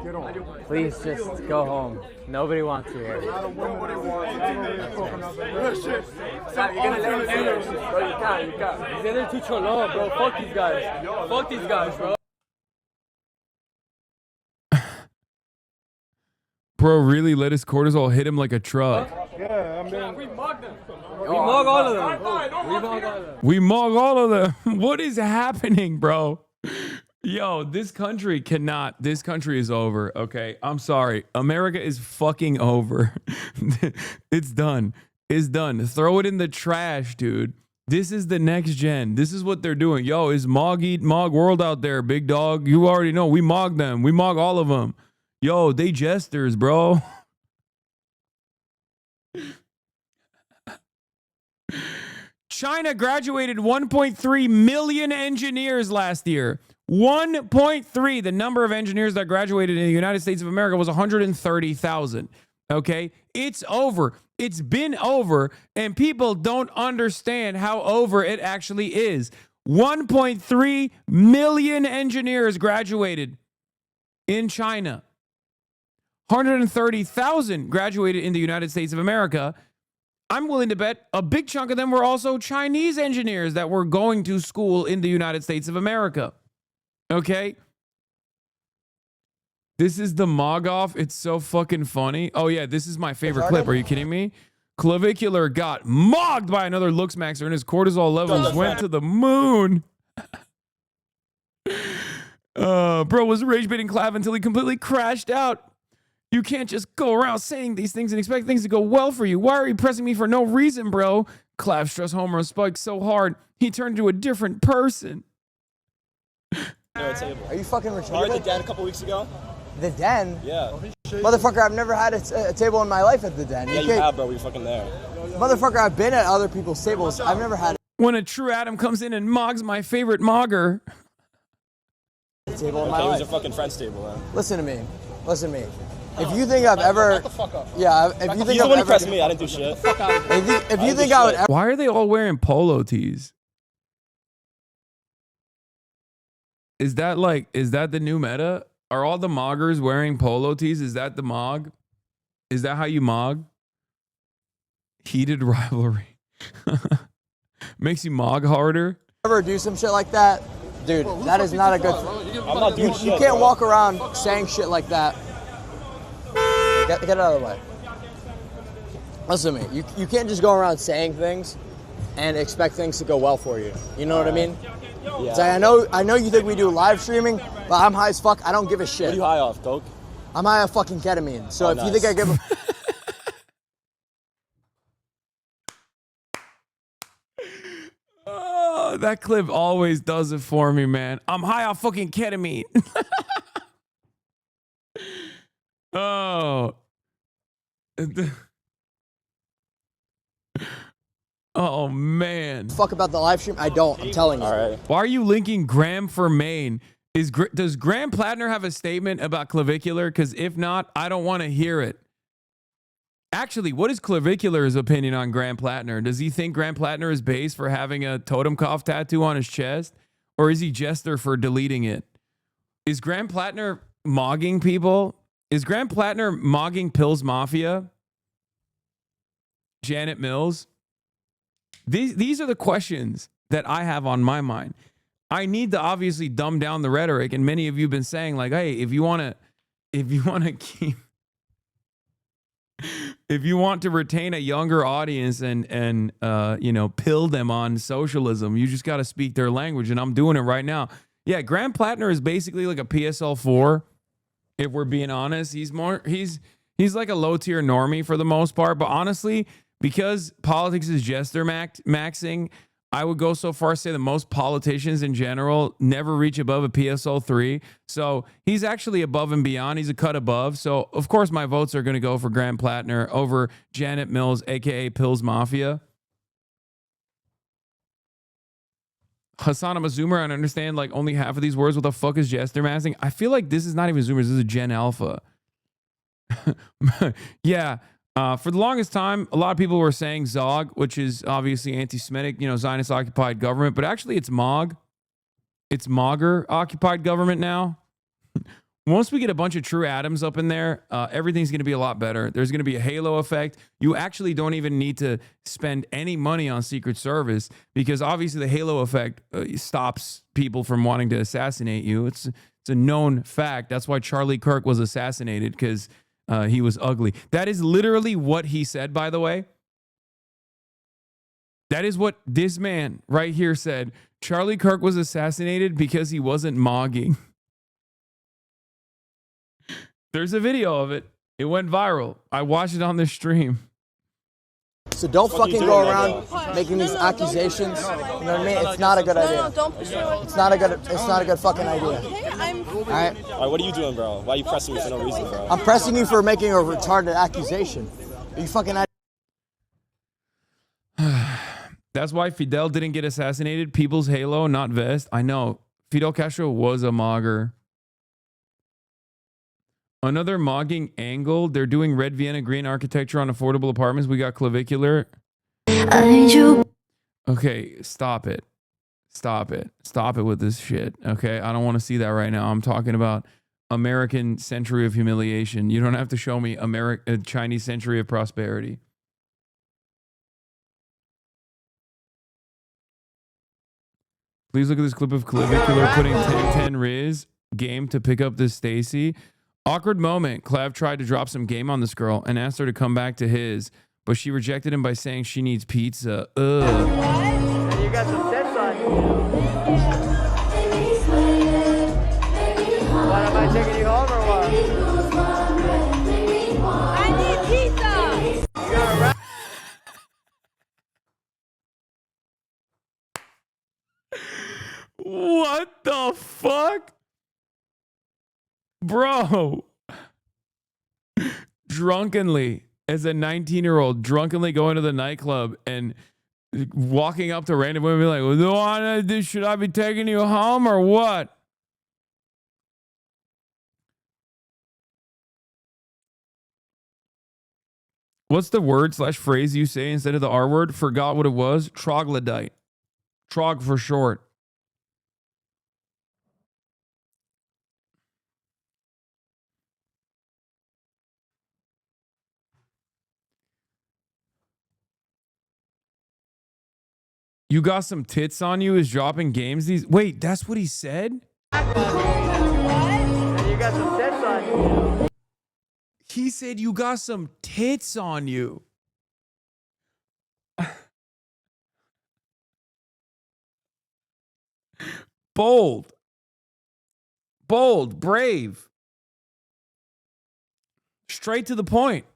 Get on. Please just go home. Nobody wants you here. Nobody wants You're gonna let him do this shit, bro. You can't. They're too chalant, bro. Fuck these guys, bro. Bro really let his cortisol hit him like a truck. Yeah, I mean... We mug them. We mug all of them. We mug all of them. What is happening, bro? Yo, this country cannot. This country is over, okay? I'm sorry. America is fucking over. It's done. It's done. Throw it in the trash, dude. This is the next gen. This is what they're doing. Yo, is Mog Eat Mog World out there, big dog? You already know. We mog them. We mog all of them. Yo, they jesters, bro. China graduated 1.3 million engineers last year. 1.3. The number of engineers that graduated in the United States of America was 130,000. Okay? It's over. It's been over, and people don't understand how over it actually is. 1.3 million engineers graduated in China. 130,000 graduated in the United States of America. I'm willing to bet a big chunk of them were also Chinese engineers that were going to school in the United States of America. Okay? This is the Mogoff. It's so fucking funny. Oh, yeah, this is my favorite clip. Are you kidding me? Clavicular got mogged by another looks maxer and his cortisol levels went to the moon. Bro was rage baiting Clav until he completely crashed out. You can't just go around saying these things and expect things to go well for you. Why are you pressing me for no reason, bro? Clav stress Homer spiked so hard, he turned into a different person. Are you fucking retarded? You were at the den a couple weeks ago? The den? Yeah. Motherfucker, I've never had a table in my life at the den. Yeah, you have, bro. You're fucking there. Motherfucker, I've been at other people's tables. I've never had When a true Adam comes in and mogs my favorite mogger. a table in my Okay, it was life. your fucking friend's table, man. Listen to me. If you think I've ever... Shut the fuck up. Yeah, if you think You're the I've one who ever... pressed me. I didn't do shit. If you think I would ever... Why are they all wearing polo tees? Is that the new meta? Are all the moggers wearing polo tees? Is that the mog? Is that how you mog? Heated rivalry. Makes you mog harder. Ever do some shit like that? Dude, that is not a good... I'm not doing You shit, can't bro. walk around saying shit like that. Get out of the way. Listen to me. You can't just go around saying things and expect things to go well for you. You know what I mean? Yeah. It's like, I know you think we do live streaming, but I'm high as fuck. I don't give a shit. What are you high off, coke? I'm high off fucking ketamine. So Oh, if you nice. think I give a... Oh, that clip always does it for me, man. I'm high off fucking ketamine. Oh. Oh man. Fuck about the live stream? I don't. I'm telling you. All right. Why are you linking Graham for Maine? Does Graham Plattner have a statement about clavicular? Because if not, I don't want to hear it. Actually, what is Clavicular's opinion on Graham Plattner? Does he think Graham Plattner is base for having a totem cough tattoo on his chest? Or is he jester for deleting it? Is Graham Plattner mogging people? Is Graham Plattner mogging Pills Mafia? Janet Mills? These are the questions that I have on my mind. I need to obviously dumb down the rhetoric, and many of you have been saying, like, hey, if you want to retain a younger audience and pill them on socialism, you just got to speak their language, and I'm doing it right now. Yeah, Graham Plattner is basically like a PSL 4. If we're being honest, he's like a low tier normie for the most part. But honestly, because politics is jester maxing, I would go so far as to say that most politicians in general never reach above a PSL 3. So he's actually above and beyond. He's a cut above. So of course my votes are going to go for Graham Plattner over Janet Mills, aka Pills Mafia. Hasanabi Zoomer, I understand like only half of these words. What the fuck is jester maxing? I feel like this is not even Zoomers. This is Gen Alpha. Yeah. For the longest time, a lot of people were saying Zog, which is obviously anti-Semitic, Zionist occupied government, but actually it's Mog. It's Mogger occupied government now. Once we get a bunch of true atoms up in there, everything's going to be a lot better. There's going to be a halo effect. You actually don't even need to spend any money on Secret Service because obviously the halo effect stops people from wanting to assassinate you. It's a known fact. That's why Charlie Kirk was assassinated, because he was ugly. That is literally what he said, by the way. That is what this man right here said. Charlie Kirk was assassinated because he wasn't mogging. There's a video of it. It went viral. I watched it on the stream. So don't fucking go around making these accusations. You know what I mean? It's not a good idea. Don't pursue it. It's not a good fucking idea. Okay, All right? What are you doing, bro? Why are you pressing me for no reason, bro? I'm pressing you for making a retarded accusation. Are you fucking... That's why Fidel didn't get assassinated. People's halo, not vest. I know. Fidel Castro was a mogger. Another mogging angle. They're doing red Vienna green architecture on affordable apartments. We got clavicular. Okay, stop it. Stop it. Stop it with this shit. Okay, I don't want to see that right now. I'm talking about American century of humiliation. You don't have to show me Chinese century of prosperity. Please look at this clip of clavicular putting 10 Riz game to pick up this Stacy. Awkward moment. Clav tried to drop some game on this girl and asked her to come back to his, but she rejected him by saying she needs pizza. Ugh. You got some tits on you. What, am I taking you home or what? I need pizza! You got a rap? What the fuck? Bro. Drunkenly, as a 19-year-old, drunkenly going to the nightclub and walking up to random women like, should I be taking you home or what? What's the word/phrase you say instead of the R word? Forgot what it was. Troglodyte. Trog for short. You got some tits on you is dropping games these. Wait, that's what he said? And you got some tits on you. He said you got some tits on you. Bold. Bold, brave. Straight to the point.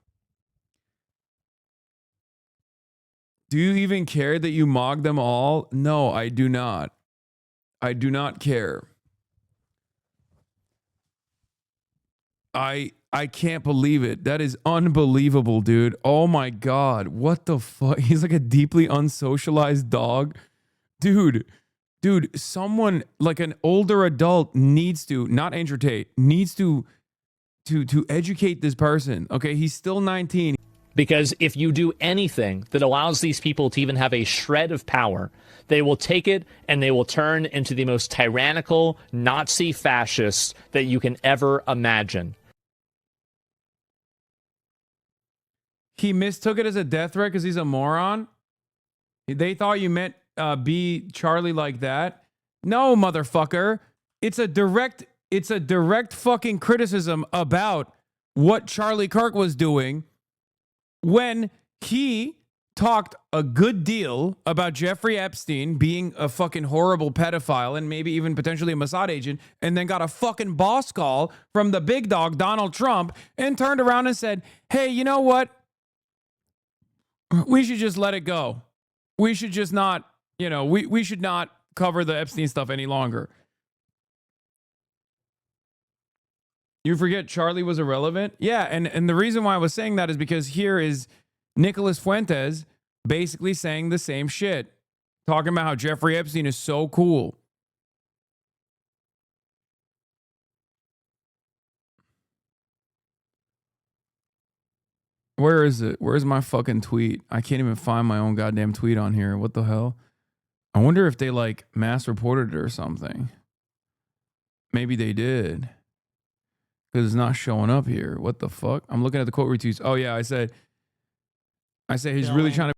Do you even care that you mog them all? No, I do not. I do not care. I I can't believe it. That is unbelievable, dude. Oh my God. What the fuck? He's like a deeply unsocialized dog. Dude, someone like an older adult needs to, not Andrew Tate, needs to educate this person. Okay, he's still 19. Because if you do anything that allows these people to even have a shred of power, they will take it and they will turn into the most tyrannical Nazi fascists that you can ever imagine. He mistook it as a death threat because he's a moron. They thought you meant be Charlie like that. No, motherfucker. It's a direct fucking criticism about what Charlie Kirk was doing when he talked a good deal about Jeffrey Epstein being a fucking horrible pedophile and maybe even potentially a Mossad agent, and then got a fucking boss call from the big dog, Donald Trump, and turned around and said, hey, you know what? We should just let it go. We should just not, we should not cover the Epstein stuff any longer. You forget Charlie was irrelevant? Yeah, and the reason why I was saying that is because here is Nicholas Fuentes basically saying the same shit. Talking about how Jeffrey Epstein is so cool. Where is it? Where's my fucking tweet? I can't even find my own goddamn tweet on here. What the hell? I wonder if they like mass reported it or something. Maybe they did. Because it's not showing up here. What the fuck? I'm looking at the quote retweets. Oh yeah, I said he's really trying to